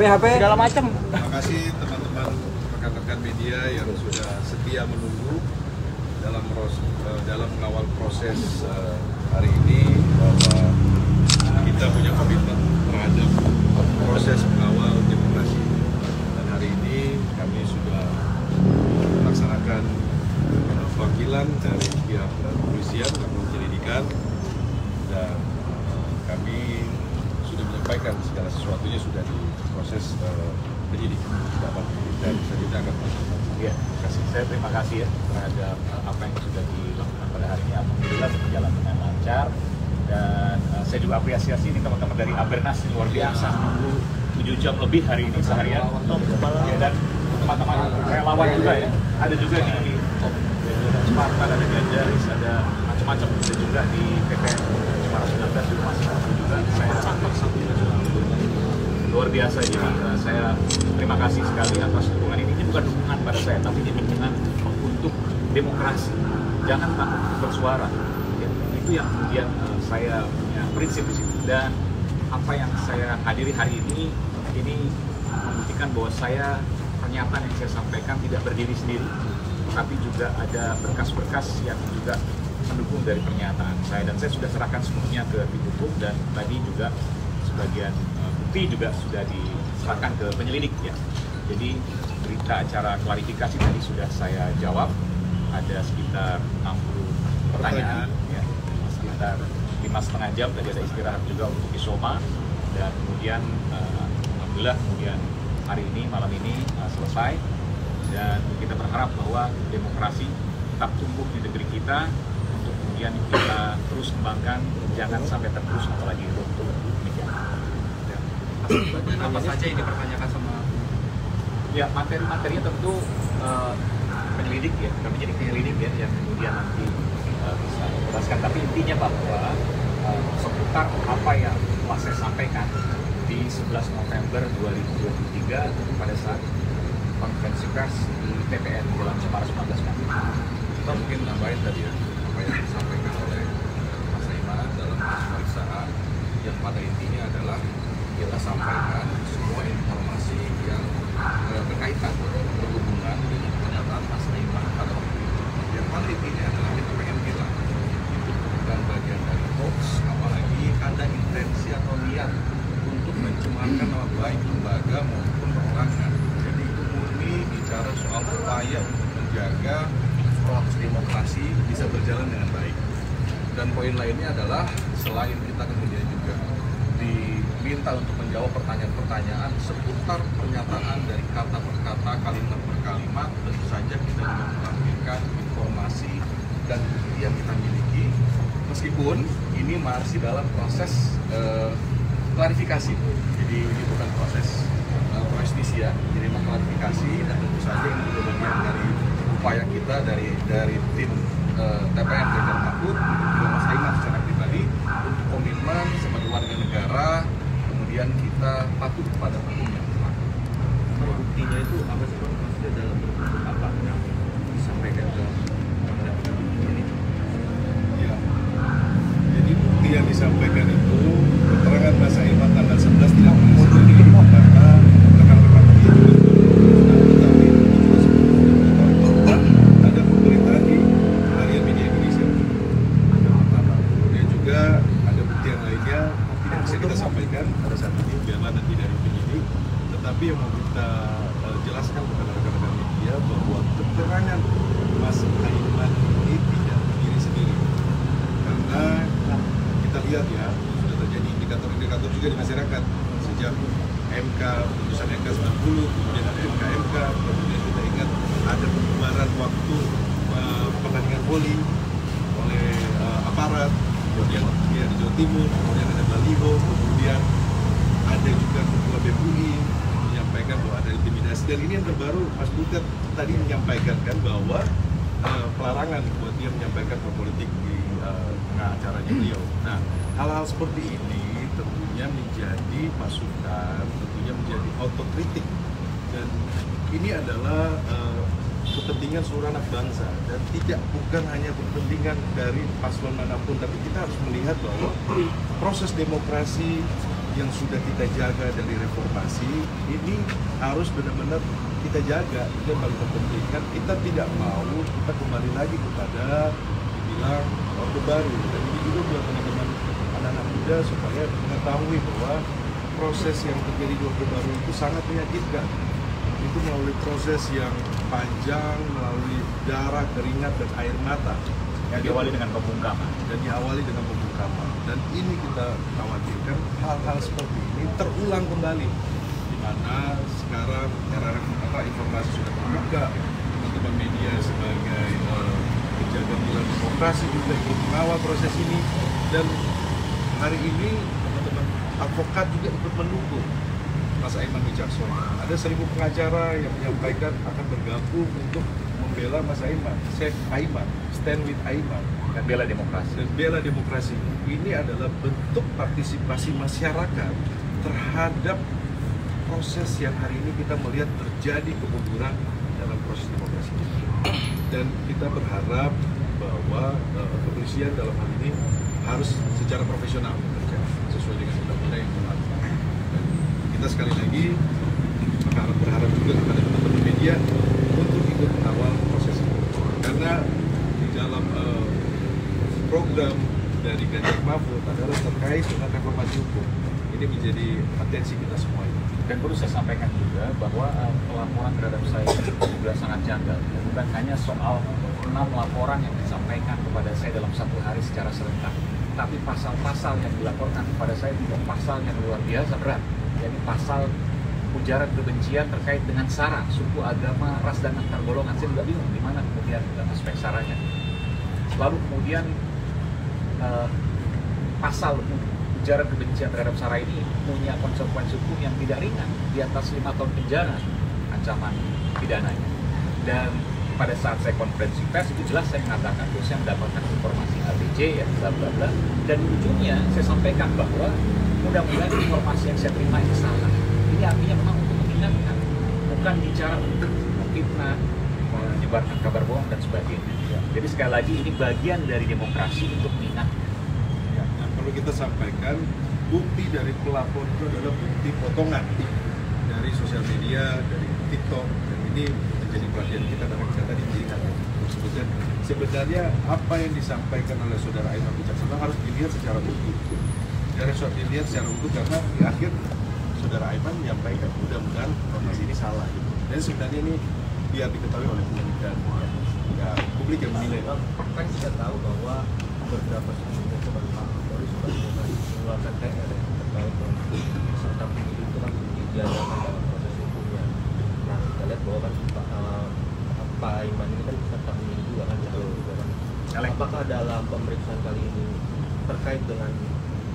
HP segala macam. Terima kasih teman-teman rekan-rekan media yang sudah setia menunggu dalam mengawal proses hari ini, bahwa kita punya komitmen terhadap proses mengawal demokrasi. Dan hari ini kami sudah melaksanakan panggilan dari pihak kepolisian melakukan penyelidikan, dan kami sudah menyampaikan segala sesuatunya sudah diproses penyidik, dan selanjutnya akan masuk. Ya, saya terima kasih ya terhadap apa yang sudah dilakukan pada hari ini. Alhamdulillah berjalan dengan lancar, dan saya juga apresiasi ini teman-teman dari Abernas, luar biasa, menunggu 7 jam lebih hari ini seharian, ya, dan teman-teman relawan juga ya, ada juga di Spartan, ada Ganjaris, ada macam-macam, ada juga di TPN Cemara 19 juga masih juga. Saya luar biasa, jadi saya terima kasih sekali atas dukungan ini. Ini bukan dukungan pada saya, tapi ini dukungan untuk demokrasi. Jangan takut bersuara. Ya, itu yang kemudian saya punya prinsip di situ. Dan apa yang saya hadiri hari ini membuktikan bahwa pernyataan yang saya sampaikan tidak berdiri sendiri, tapi juga ada berkas-berkas yang juga mendukung dari pernyataan saya. Dan saya sudah serahkan sepenuhnya ke tim hukum, dan tadi juga sebagian bukti juga sudah diserahkan ke penyelidik ya. Jadi berita acara klarifikasi tadi sudah saya jawab, ada sekitar 60 pertanyaan ya, sekitar 5,5 jam tadi, ada istirahat juga untuk isoma, dan kemudian alhamdulillah kemudian hari ini malam ini selesai, dan kita berharap bahwa demokrasi tetap tumbuh di negeri kita untuk kemudian kita terus kembangkan, jangan sampai tergerus apalagi runtuh. Apa saja yang dipertanyakan sama? Ya, materi-materinya tentu penyelidik ya, kami jadi penyelidik ya, yang kemudian nanti bisa menjelaskan. Tapi intinya bahwa seputar apa yang telah saya sampaikan di 11 November 2023 pada saat konferensi pers di TPN Jalan Cemara 19 nanti. Kita mungkin nambahin tadi ya, apa yang disampaikan oleh Mas Aiman dalam pemeriksaan, yang pada intinya adalah kita sampaikan semua informasi yang berkaitan berhubungan dengan pernyataan Mas Aiman pada waktu itu. Yang pada intinya adalah kita pengen bilang itu bukan bagian dari hoax, apalagi ada intensi atau niat untuk mencemarkan nama baik lembaga maupun perorangan. Jadi itu murni bicara soal upaya untuk menjaga proses demokrasi bisa berjalan dengan baik. Dan poin lainnya adalah selain kita kemudian juga diminta untuk menjawab pertanyaan-pertanyaan seputar pernyataan dari kata per kata, kalimat per kalimat, tentu saja kita juga menampilkan informasi dan bukti yang kita miliki, meskipun ini masih dalam proses klarifikasi. Jadi ini bukan proses justisia, jadi memang klarifikasi, dan tentu saja ini juga bagian dari upaya kita dari tim TPN Ganjar Mahfud, juga Mas Aiman secara pribadi, untuk komitmen sebagai warga negara, kemudian kita patuh kepada hukum yang berlaku. Kalau buktinya itu apa sih, maksudnya dalam bentuk apa yang disampaikan ke ini? Ya, jadi bukti yang disampaikan itu keterangan Mas Aiman tanggal 11 tidak memenuhi karena rekan-rekan media juga sudah mengetahui juga sebelumnya ada pemberitaan di harian media Indonesia. Kemudian juga ada bukti yang lainnya tidak bisa kita sampaikan pada saat ini, biarlah nanti dari penyidik. Tetapi yang mau kita jelaskan kepada rekan-rekan media bahwa keterangan Mas Aiman ini tidak berdiri sendiri, karena kita lihat ya sudah terjadi indikator-indikator juga di masyarakat sejak MK, putusan MK 90, kemudian ada MK, kemudian kita ingat ada pembubaran waktu pertandingan voli oleh aparat, kemudian di Jawa Timur, kemudian ada baliho, kemudian ada juga ketua BPUI menyampaikan bahwa ada intimidasi. Dan ini yang terbaru, Mas Butet tadi menyampaikan kan bahwa pelarangan buat dia menyampaikan politik di tengah acaranya beliau. Nah, hal-hal seperti ini tentunya menjadi masukan, tentunya menjadi autokritik, dan ini adalah kepentingan seluruh anak bangsa, dan bukan hanya kepentingan dari paslon manapun, tapi kita harus melihat bahwa proses demokrasi yang sudah kita jaga dari reformasi ini harus benar-benar kita jaga. Itu yang paling penting kan, kita tidak mau kita kembali lagi kepada dibilang orde baru. Dan ini juga buat teman-teman anak-anak muda supaya mengetahui bahwa proses yang terjadi di orde baru itu sangat menyakitkan. Itu melalui proses yang panjang, melalui darah, keringat, dan air mata. Yang diawali dengan pembungkaman. Dan ini kita khawatirkan hal-hal seperti ini terulang kembali, di mana sekarang era informasi sudah terbuka, teman-teman media sebagai penjaga pilar demokrasi juga ikut mengawal proses ini, dan hari ini teman-teman advokat juga ikut mendukung Mas Aiman Wicaksono. Ada 1.000 pengacara yang menyampaikan akan bergabung untuk membela Mas Aiman, Save Aiman, Stand with Aiman, Dan bela demokrasi. Ini adalah bentuk partisipasi masyarakat terhadap proses yang hari ini kita melihat terjadi kemunduran dalam proses demokrasi. Dan kita berharap bahwa kepolisian dalam hal ini harus secara profesional bekerja sesuai dengan undang-undang yang berlaku. Dan kita sekali lagi berharap juga kepada teman-teman media untuk ikut mengawal proses ini. Karena di dalam program dari Ganjar Mahfud adalah terkait dengan reformasi hukum. Ini menjadi atensi kita semua ini. Dan perlu saya sampaikan juga bahwa pelaporan terhadap saya juga sangat janggal. Bukan hanya soal 6 laporan yang disampaikan kepada saya dalam satu hari secara serentak, tapi pasal-pasal yang dilaporkan kepada saya juga pasal yang luar biasa berat. Yaitu pasal ujaran kebencian terkait dengan sara, suku, agama, ras, dan antar golongan. Saya juga bingung di mana kemudian aspek saranya. Lalu kemudian pasal ujaran kebencian terhadap sara ini punya konsekuensi hukum yang tidak ringan, di atas 5 tahun penjara ancaman pidananya. Dan pada saat saya konferensi pers itu jelas saya mengatakan bahwa saya mendapatkan informasi ABC ya bla bla bla, dan di ujungnya saya sampaikan bahwa mudah-mudahan informasi yang saya terima ini salah. Ini artinya memang untuk mengingatkan, bukan bicara untuk memfitnah, menyebarkan kabar bohong dan sebagainya. Jadi sekali lagi ini bagian dari demokrasi untuk mengingatkan. Ya, yang perlu kita sampaikan, bukti dari pelapor itu adalah bukti potongan dari sosial media, dari TikTok, dan ini menjadi perhatian kita karena kita tadi diingatkan. Sebenarnya apa yang disampaikan oleh saudara Aiman Wicaksono harus dilihat secara utuh. Harus dilihat secara utuh karena di akhir saudara Aiman menyampaikan mudah-mudahan informasi ini salah. Dan sebenarnya ini biar diketahui oleh publik dan ya, publik yang menilai. Kan kita tahu bahwa beberapa sebelumnya itu kan Pak Kapolri sudah mengeluarkan TR ya, terkait peserta pemilu itu kan diadakan dalam proses hukumnya. Nah kita lihat bahwa kan Pak Aiman ini kan peserta pemilu juga kan, juga kan. Apakah dalam pemeriksaan kali ini terkait dengan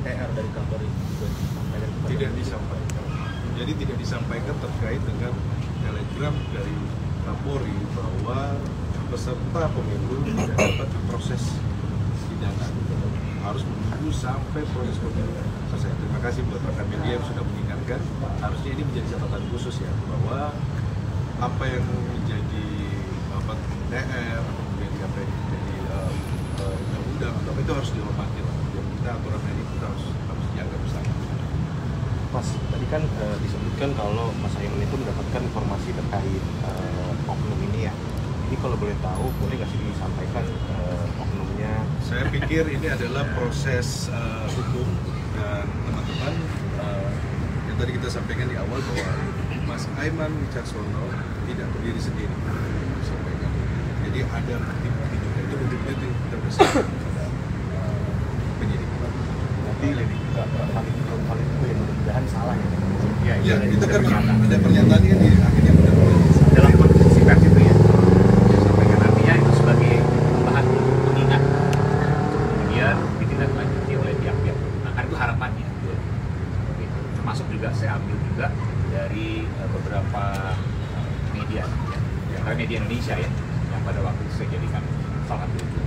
TR dari Kapolri juga disampaikan? Tidak disampaikan. Jadi tidak disampaikan terkait dengan telegram dari Kapolri bahwa peserta pemilu tidak dapat diproses pidana, harus menunggu sampai proses pemilu selesai. Terima kasih buat rekan media yang sudah mengingatkan. Harusnya ini menjadi catatan khusus ya, bahwa apa yang menjadi TR atau kemudian sampai menjadi undang-undang atau itu harus dihormati lah. Yang kita aturan ini kita harus jaga bersama. Mas, tadi kan disebutkan kalau Mas Aiman itu mendapatkan informasi terkait oknum ini ya. Ini kalau boleh tahu, boleh nggak sih disampaikan oknumnya? Saya pikir ini adalah proses hukum dan teman-teman yang tadi kita sampaikan di awal bahwa Mas Aiman Wicaksono tidak berdiri sendiri. Sampaikan. Jadi ada bukti-bukti juga, itu bukti-bukti terbesar pada penyidik. Nanti hal itu yang mudah-mudahan salah ya. Ya, itu kan ada pernyataan kan di akhirnya mudah-mudahan dalam konferensi pers itu ya, saya sampaikan artinya itu sebagai bahan untuk mengingat, kemudian ditindaklanjuti oleh pihak-pihak. Nah, kan itu harapannya. Termasuk juga saya ambil juga dari beberapa media, ya, media Indonesia ya, yang pada waktu itu saya jadikan salah satu.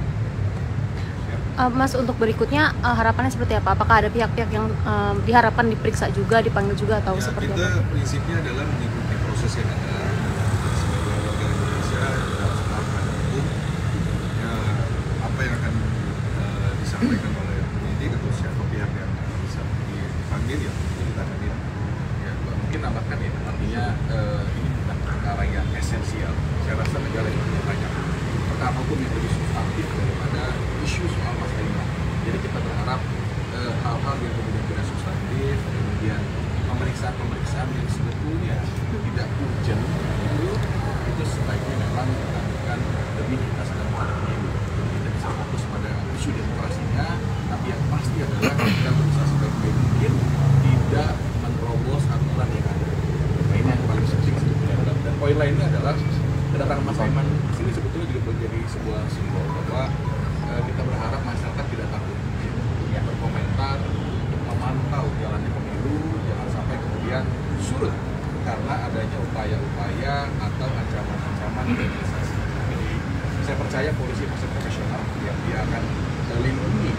Mas, untuk berikutnya harapannya seperti apa? Apakah ada pihak-pihak yang diharapkan diperiksa juga, dipanggil juga, atau ya, seperti kita apa? prinsipnya adalah mengikuti proses yang ada sebagai warga Indonesia dalam melakukan hukum. Ya, apa yang akan disampaikan oleh penyidik atau siapa pihak yang bisa dipanggil ya kita hadir. Ya, mungkin tambahkan ya, artinya ini bukan perkara yang esensial. Saya rasa negara ini punya banyak perkara hukum yang lebih substantif daripada isu soal masa iman. Jadi kita berharap hal-hal yang kemudian tidak substantif, kemudian pemeriksaan yang sebetulnya tidak urgent itu sebaiknya memang dilakukan demi kita sedang menghadapi pemilu. Kita bisa fokus pada isu demokrasinya, tapi yang pasti adalah kita berusaha sebaik mungkin tidak menerobos aturan yang ada. Nah, ini yang paling penting sebetulnya. Dan poin lainnya adalah kedatangan Mas Saiman sini sebetulnya juga menjadi sebuah simbol bahwa kita berharap masyarakat tidak takut ya, berkomentar, memantau jalannya pemilu, jangan sampai kemudian surut karena adanya upaya-upaya atau ancaman-ancaman kriminalisasi. Jadi saya percaya polisi masih profesional, ya, dia akan melindungi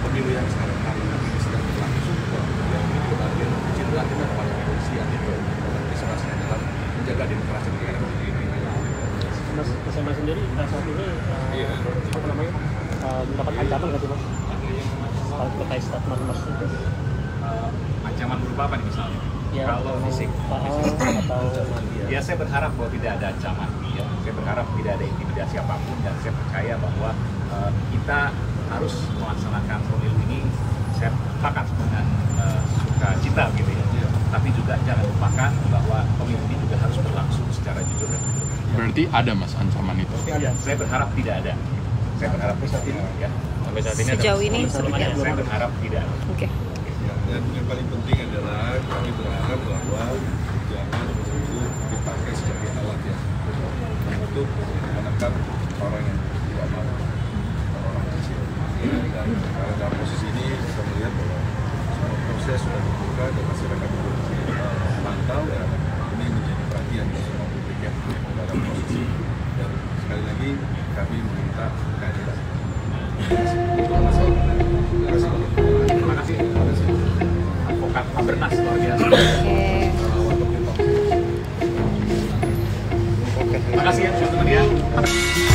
pemilu yang sekarang hari ini sedang berlangsung. Kemudian ini juga bagian kecil lah kita kepada kepolisian itu partisipasinya dalam menjaga demokrasi negara seperti ini. Mas Saiman sendiri saat ini apa namanya mendapat ancaman nggak sih Mas? Kalau terkait statement Mas itu? Ancaman berupa apa nih misalnya? Ya, kalau fisik, atau ya saya berharap bahwa tidak ada ancaman. Ya. Saya berharap tidak ada intimidasi apapun dan saya percaya bahwa kita harus melaksanakan pemilu ini. Saya sepakat dengan sukacita gitu ya. Tapi juga jangan lupakan bahwa pemilu ini juga harus berlangsung secara jujur dan adil. Berarti ada Mas ancaman itu? Ya, saya berharap tidak ada. Saya berharap saat ini ya. Sampai saat ini Sejauh ini seperti apa? Saya berharap tidak ada. Oke. Ya, dan yang paling penting adalah kami berharap bahwa jangan itu dipakai sebagai alat ya untuk menekan orang yang tidak mau, orang kecil. Dan dalam posisi ini kita melihat bahwa semua proses sudah dibuka dan masyarakat memantau dan ini menjadi perhatian dari semua publik ya dalam posisi. Dan sekali lagi kami meminta keadilan. Terima kasih. Terima kasih. Advokat Abernas luar biasa. Oke. Terima kasih ya teman-teman ya.